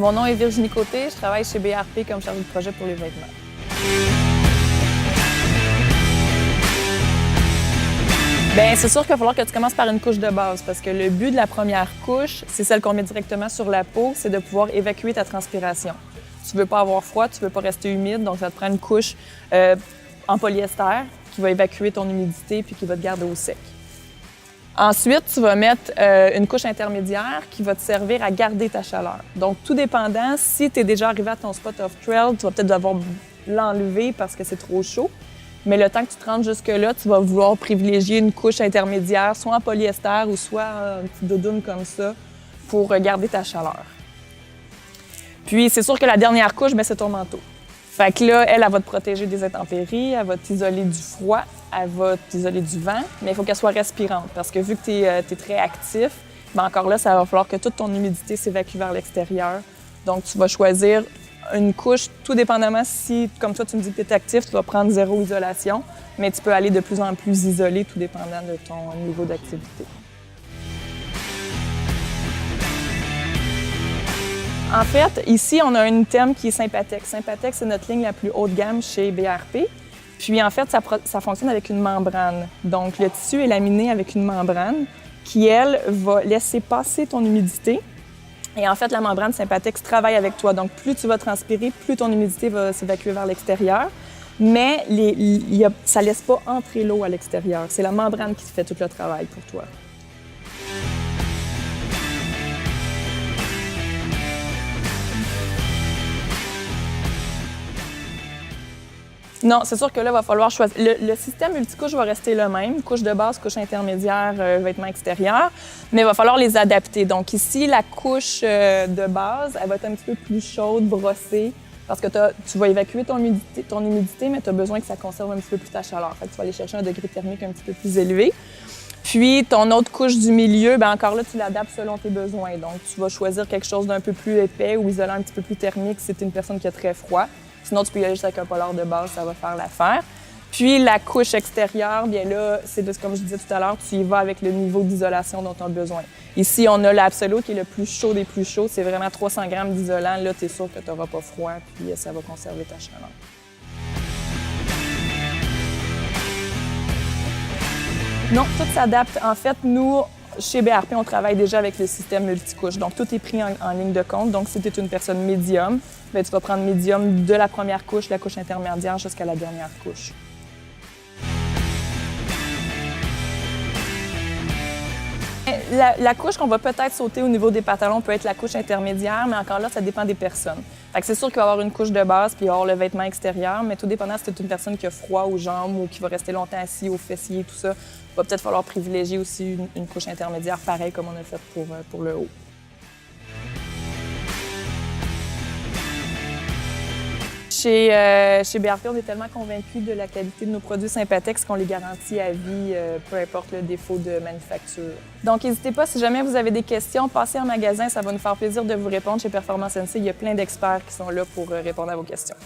Mon nom est Virginie Côté, je travaille chez BRP comme chargée de projet pour les vêtements. Bien, c'est sûr qu'il va falloir que tu commences par une couche de base parce que le but de la première couche, c'est celle qu'on met directement sur la peau, c'est de pouvoir évacuer ta transpiration. Tu veux pas avoir froid, tu veux pas rester humide, donc ça te prend une couche en polyester qui va évacuer ton humidité puis qui va te garder au sec. Ensuite, tu vas mettre une couche intermédiaire qui va te servir à garder ta chaleur. Donc, tout dépendant, si tu es déjà arrivé à ton spot of trail, tu vas peut-être devoir l'enlever parce que c'est trop chaud. Mais le temps que tu te rendes jusque-là, tu vas vouloir privilégier une couche intermédiaire, soit en polyester ou soit un petit doudoune comme ça pour garder ta chaleur. Puis, c'est sûr que la dernière couche, c'est ton manteau. Fait que là, elle va te protéger des intempéries, elle va t'isoler du froid, elle va t'isoler du vent, mais il faut qu'elle soit respirante parce que vu que tu es très actif, encore là, ça va falloir que toute ton humidité s'évacue vers l'extérieur. Donc, tu vas choisir une couche, tout dépendamment si, comme toi, tu me dis que tu es actif, tu vas prendre 0 isolation, mais tu peux aller de plus en plus isolé, tout dépendant de ton niveau d'activité. En fait, ici, on a un item qui est Sympatex. Sympatex, c'est notre ligne la plus haut de gamme chez BRP. Puis, en fait, ça fonctionne avec une membrane. Donc, le tissu est laminé avec une membrane qui, elle, va laisser passer ton humidité. Et en fait, la membrane Sympatex travaille avec toi. Donc, plus tu vas transpirer, plus ton humidité va s'évacuer vers l'extérieur. Mais ça ne laisse pas entrer l'eau à l'extérieur. C'est la membrane qui fait tout le travail pour toi. Non, c'est sûr que là, il va falloir choisir. Le système multicouche va rester le même, couche de base, couche intermédiaire, vêtements extérieurs, mais il va falloir les adapter. Donc ici, la couche de base, elle va être un petit peu plus chaude, brossée, parce que tu vas évacuer ton humidité, mais tu as besoin que ça conserve un petit peu plus ta chaleur. Fait que tu vas aller chercher un degré thermique un petit peu plus élevé. Puis ton autre couche du milieu, encore là, tu l'adaptes selon tes besoins. Donc tu vas choisir quelque chose d'un peu plus épais ou isolant un petit peu plus thermique si tu es une personne qui a très froid. Sinon, tu peux y aller juste avec un polar de base, ça va faire l'affaire. Puis la couche extérieure, bien là, comme je disais tout à l'heure, tu y vas avec le niveau d'isolation dont tu as besoin. Ici, on a l'Absoluut qui est le plus chaud des plus chauds. C'est vraiment 300 grammes d'isolant. Là, tu es sûr que tu n'auras pas froid, puis ça va conserver ta chaleur. Non, tout s'adapte. En fait, nous, chez BRP, on travaille déjà avec le système multicouche. Donc, tout est pris en ligne de compte. Donc, si tu es une personne médium, bien, tu vas prendre médium de la première couche, la couche intermédiaire jusqu'à la dernière couche. La couche qu'on va peut-être sauter au niveau des pantalons peut être la couche intermédiaire, mais encore là, ça dépend des personnes. Fait que c'est sûr qu'il va y avoir une couche de base puis il va y avoir le vêtement extérieur, mais tout dépendant si c'est une personne qui a froid aux jambes ou qui va rester longtemps assis aux fessiers, tout ça, il va peut-être falloir privilégier aussi une couche intermédiaire, pareil comme on a fait pour le haut. Chez BRP, on est tellement convaincus de la qualité de nos produits Sympatex qu'on les garantit à vie, peu importe le défaut de manufacture. Donc, n'hésitez pas, si jamais vous avez des questions, passez en magasin, ça va nous faire plaisir de vous répondre. Chez Performance NC, il y a plein d'experts qui sont là pour répondre à vos questions.